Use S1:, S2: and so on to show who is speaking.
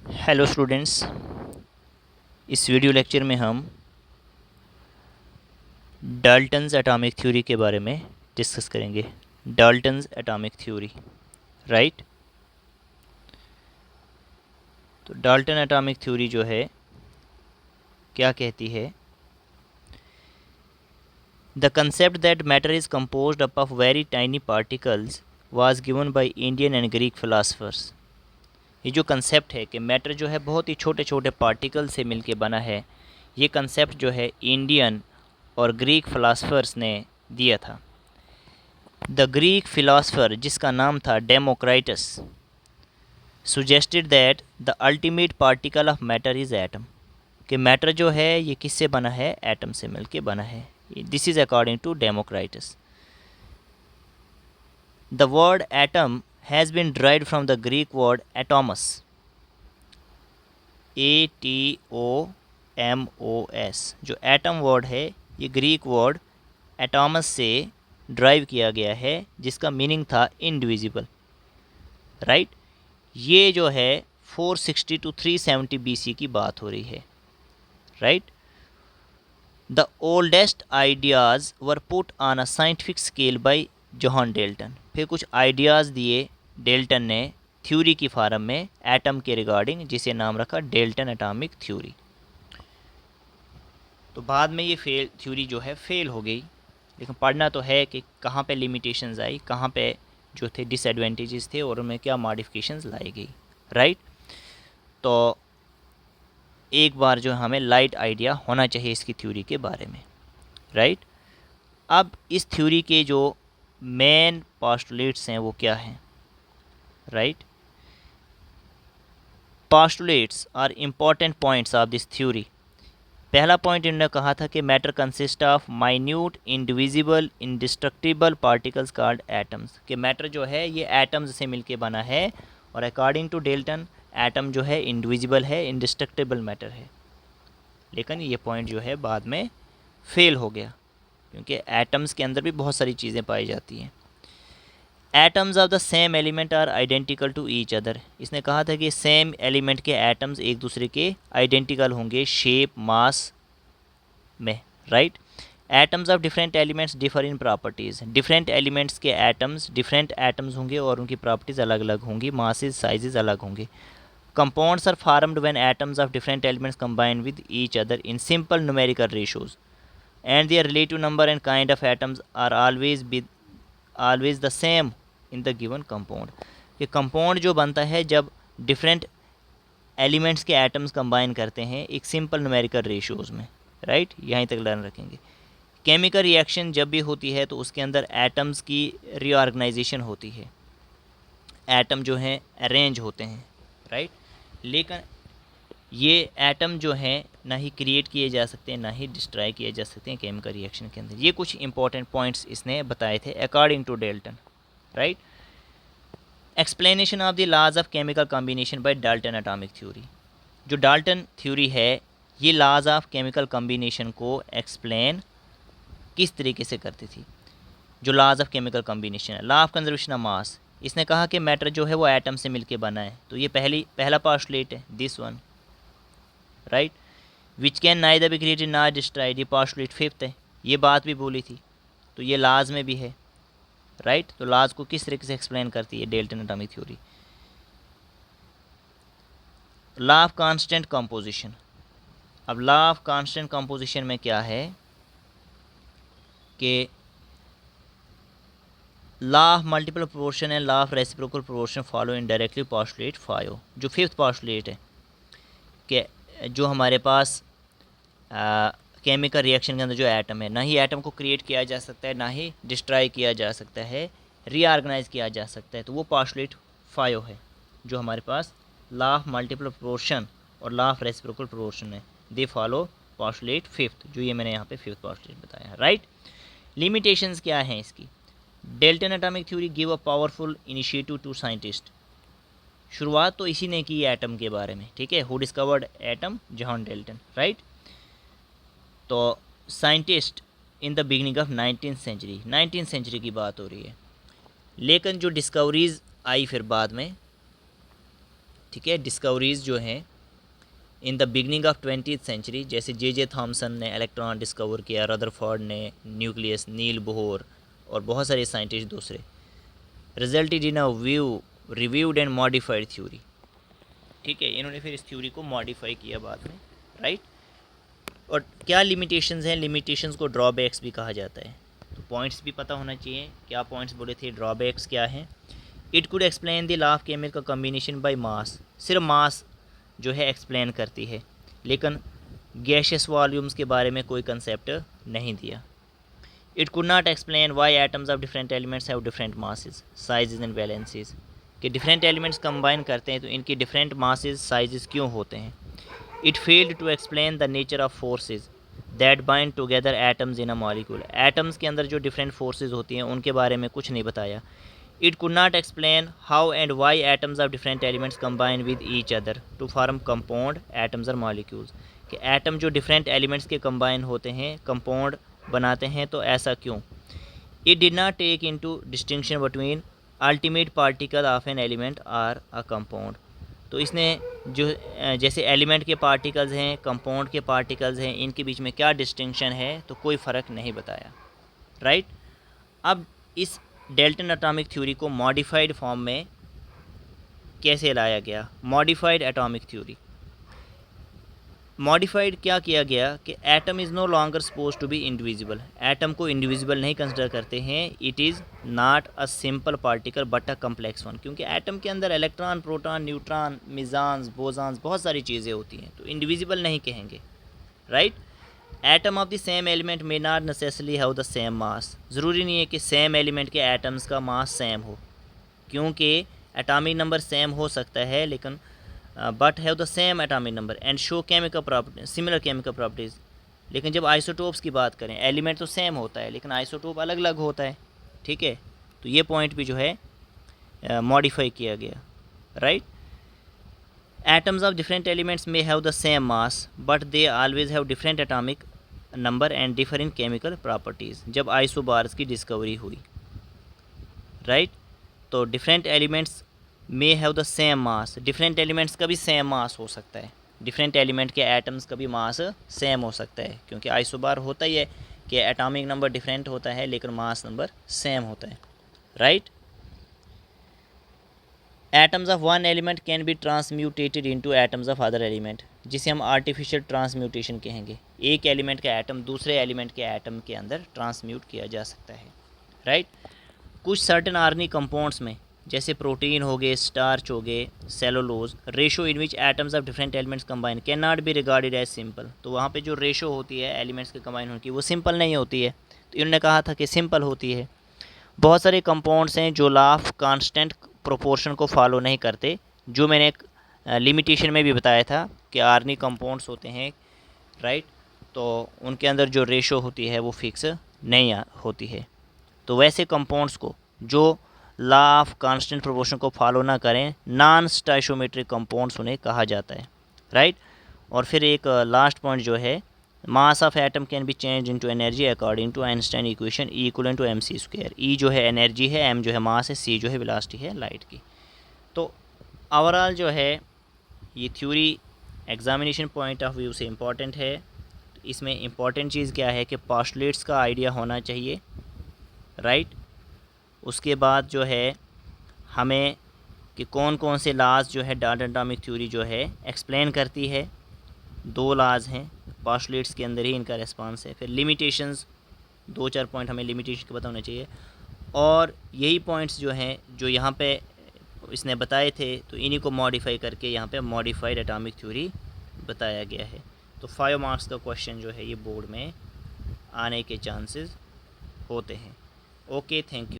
S1: Hello students, इस video lecture में हम डाल्टन्स एटॉमिक थ्योरी के बारे में डिस्कस करेंगे। Dalton's atomic theory, right. तो डाल्टन एटॉमिक थ्योरी जो है क्या कहती है? The concept that matter is composed up of very tiny particles was given by Indian and Greek philosophers. ये जो कंसेप्ट है कि मैटर जो है बहुत ही छोटे छोटे पार्टिकल से मिलके बना है, ये कंसेप्ट जो है इंडियन और ग्रीक फिलासफर्स ने दिया था। द ग्रीक फिलासफर, जिसका नाम था Democritus, suggested that the ultimate particle of matter is atom. कि मैटर जो है ये किससे बना है? एटम से मिलके बना है। This is according to Democritus. The word atom has been derived from the Greek word atomos, ATOMOS। जो एटम वर्ड है ये ग्रीक वर्ड एटोमस से ड्राइव किया गया है, जिसका मीनिंग था इनडिविजिबल, राइट। ये जो है 460 टू 370 BC की बात हो रही है, right. The oldest ideas were put on a scientific scale by John Dalton. फिर कुछ आइडियाज़ दिए डेल्टन ने थ्योरी की फार्म में एटम के रिगार्डिंग, जिसे नाम रखा डेल्टन एटॉमिक थ्योरी। तो बाद में ये थ्योरी जो है फेल हो गई, लेकिन पढ़ना तो है कि कहाँ पे लिमिटेशंस आई, कहाँ पे जो थे डिसएडवांटेजेस थे और उनमें क्या मॉडिफिकेशंस लाई गई, राइट। तो एक बार जो हमें लाइट आइडिया होना चाहिए इसकी थ्योरी के बारे में, राइट। अब इस थ्योरी के जो मेन पोस्टुलेट्स हैं वो क्या हैं, right. Postulates are important points of this theory. पहला पॉइंट इन्होंने कहा था कि matter consist of minute indivisible indestructible particles called atoms. कि मैटर जो है ये एटम्स से मिलके बना है, और अकॉर्डिंग टू डेल्टन एटम जो है इंडिविजिबल है, इंडिस्ट्रक्टिबल मैटर है। लेकिन ये पॉइंट जो है बाद में फेल हो गया, क्योंकि एटम्स के अंदर भी बहुत सारी चीज़ें पाई जाती हैं। Atoms of the same element are identical to each other. इसने कहा था कि सेम एलिमेंट के एटम्स एक दूसरे के आइडेंटिकल होंगे शेप मास में, right. Atoms of different elements differ in properties. Different elements के एटम्स डिफरेंट एटम्स होंगे और उनकी प्रॉपर्टीज़ अलग अलग होंगी, मासेस साइजेस अलग होंगे। Compounds are formed when atoms of different elements combine with each other in simple numerical ratios, and their relative number and kind of atoms are always the same in the given compound। ये compound जो बनता है जब different elements के atoms combine करते हैं एक simple numerical ratios में, राइट। यहीं तक लर्न रखेंगे। केमिकल रिएक्शन जब भी होती है तो उसके अंदर एटम्स की रीऑर्गेनाइजेशन होती है, एटम जो हैं अरेंज होते हैं, राइट। लेकिन ये एटम जो हैं ना ही क्रिएट किए जा सकते हैं ना ही डिस्ट्रॉय किए जा सकते हैं केमिकल रिएक्शन के अंदर। ये कुछ इंपॉर्टेंट पॉइंट्स इसने बताए थे according to Dalton, right. Explanation of the laws of chemical combination by Dalton atomic theory. जो डाल्टन थ्योरी है ये लॉज ऑफ केमिकल कॉम्बिनेशन को एक्सप्लेन किस तरीके से करती थी। जो लॉज ऑफ केमिकल कॉम्बिनेशन है, law of conservation of mass, इसने कहा कि मैटर जो है वो एटम से मिलके बना है, तो ये पहला पोस्टुलेट है, this one, right. Which can neither be created nor destroyed, ये पोस्टुलेट फिफ्थ है। ये बात भी बोली थी, तो ये लाज में भी है, राइट। तो लाज को किस तरीके से एक्सप्लेन करती है Dalton atomic theory? Law of constant composition. अब लॉ ऑफ कांस्टेंट कंपोजिशन में क्या है कि law of multiple proportion and law of reciprocal proportion follow in directly postulate 5। जो फिफ्थ पोस्टुलेट है कि जो हमारे पास केमिकल रिएक्शन के अंदर जो एटम है, ना ही एटम को क्रिएट किया जा सकता है ना ही डिस्ट्रॉय किया जा सकता है, रीऑर्गेनाइज किया जा सकता है, तो वो पोस्टुलेट 5 है। जो हमारे पास लॉ ऑफ मल्टीपल प्रोपोर्शन और लॉ ऑफ रेसिप्रोकल प्रोपोर्शन है, दे फॉलो पोस्टुलेट 5, जो ये मैंने यहाँ पे 5th पोस्टुलेट बताया है, राइट। लिमिटेशंस क्या हैं इसकी? Dalton atomic theory give a powerful initiative to scientist. शुरुआत तो इसी ने की एटम के बारे में, ठीक है। Who discovered atom? John Dalton, right. तो scientist in the beginning of 19th century की बात हो रही है। लेकिन जो डिस्कवरीज़ आई फिर बाद में, ठीक है। डिस्कवरीज़ जो हैं in the beginning of 20th century, जैसे जे थॉमसन ने इलेक्ट्रॉन डिस्कवर किया, रदरफोर्ड ने न्यूक्लियस, नील बोहर और बहुत सारे साइंटिस्ट दूसरे, resulted in a reviewed and modified theory. ठीक है, इन्होंने फिर इस थ्योरी को मॉडिफाई किया बाद में, राइट। और क्या लिमिटेशंस हैं, लिमिटेशंस को ड्रॉबैक्स भी कहा जाता है। तो पॉइंट्स भी पता होना चाहिए, क्या पॉइंट्स बोले थे, ड्रॉबैक्स क्या हैं। It could explain the law of chemical combination by mass, सिर्फ मास जो है एक्सप्लेन करती है, लेकिन गैशियस वॉल्यूम्स के बारे में कोई कंसेप्ट नहीं दिया। It could not explain why atoms of different elements have different masses, sizes and valencies, कि डिफरेंट एलिमेंट्स कंबाइन करते हैं तो इनकी डिफरेंट मासेस, साइजेस क्यों होते हैं। It failed to explain the nature of forces that bind together atoms in a molecule, atoms के अंदर जो डिफरेंट फोर्सेज होती हैं उनके बारे में कुछ नहीं बताया। It could not explain how and why atoms of different elements combine with each other to form compound atoms or molecules, कि एटम जो डिफरेंट एलिमेंट्स के कंबाइन होते हैं, कंपाउंड बनाते हैं, तो ऐसा क्यों। It did not take into distinction between ultimate particle of an element or a compound, तो इसने जो जैसे एलिमेंट के पार्टिकल्स हैं, कंपाउंड के पार्टिकल्स हैं, इनके बीच में क्या डिस्टिंक्शन है, तो कोई फ़र्क नहीं बताया, राइट। अब इस डेल्टन एटॉमिक थ्योरी को मॉडिफाइड फॉर्म में कैसे लाया गया, मॉडिफाइड एटॉमिक थ्योरी। मॉडिफाइड क्या किया गया कि atom is no longer suppose to be indivisible, atom को इंडिविजिबल नहीं कंसिडर करते हैं। It is not a simple particle but a complex one, क्योंकि एटम के अंदर electron, proton, neutron, mesons, bosons, बहुत सारी चीज़ें होती हैं, तो इंडिविजिबल नहीं कहेंगे, right. Atom of the same element may not necessarily have the same mass, ज़रूरी नहीं है कि सेम एलिमेंट के एटम्स का मास सेम हो, क्योंकि एटॉमिक नंबर सेम हो सकता है लेकिन but have the same atomic number and show chemical property, similar chemical properties. लेकिन जब आइसोटोप्स की बात करें, एलिमेंट तो सेम होता है लेकिन आइसोटोप अलग अलग होता है, ठीक है। तो ये पॉइंट भी जो है मॉडिफाई किया गया, right. Atoms of different elements may have the same mass, but they always have different atomic number and differ in chemical properties। जब आइसोबार्स की डिस्कवरी हुई, राइट, तो different elements may have the same mass, different elements का भी same mass हो सकता है, different element के एटम्स का भी मास सेम हो सकता है, क्योंकि आइसोबार होता ही है कि एटॉमिक नंबर डिफरेंट होता है लेकिन मास नंबर सेम होता है, right. Atoms of one element can be transmutated into atoms of other element, जिसे हम आर्टिफिशियल ट्रांसम्यूटेशन कहेंगे। एक एलिमेंट का एटम दूसरे एलिमेंट के एटम के अंदर ट्रांसम्यूट किया जा सकता है, राइट। कुछ सर्टेन ऑर्गेनिक कंपाउंड्स में, जैसे प्रोटीन हो गए, स्टार्च हो गए, cellulose, ratio in which atoms of different elements combine can not be regarded as simple, तो वहाँ पे जो रेशो होती है एलिमेंट्स के कंबाइन होने की, वो सिंपल नहीं होती है, तो इन्होंने कहा था कि सिंपल होती है। बहुत सारे कंपाउंड्स हैं जो लॉ ऑफ कांस्टेंट प्रोपोर्शन को फॉलो नहीं करते, जो मैंने एक लिमिटेशन में भी बताया था कि ऑर्गेनिक कंपाउंड्स होते हैं, राइट, तो उनके अंदर जो रेशो होती है वो फिक्स नहीं होती है। तो वैसे कंपाउंड्स को जो लॉ ऑफ कांस्टेंट प्रोपोर्शन को फॉलो ना करें, नॉन स्टाइशोमेट्रिक कंपाउंड्स उन्हें कहा जाता है, राइट। और फिर एक लास्ट पॉइंट जो है, mass of atom can be change into energy according to Einstein equation E equal to mc²। E जो है एनर्जी है, m जो है मास है, c जो है वेलोसिटी है लाइट की। तो ओवरऑल जो है ये theory examination point of view से इम्पॉर्टेंट है। इसमें इम्पॉर्टेंट चीज़ क्या है कि पोस्टुलेट्स का आइडिया होना चाहिए, राइट। उसके बाद जो है हमें कि कौन कौन से लॉज जो है डाल्टन एटॉमिक थ्योरी जो है एक्सप्लेन करती है, 2 लॉज हैं, पोस्टुलेट्स के अंदर ही इनका रेस्पॉन्स है। फिर लिमिटेशंस, 2-4 पॉइंट हमें लिमिटेशन के पता होने चाहिए, और यही पॉइंट्स जो हैं जो यहाँ पे इसने बताए थे, तो इन्हीं को मॉडिफाई करके यहाँ पे मॉडिफाइड एटॉमिक थ्योरी बताया गया है। तो 5 मार्क्स का क्वेश्चन जो है ये बोर्ड में आने के चांसेस होते हैं। Okay, thank you.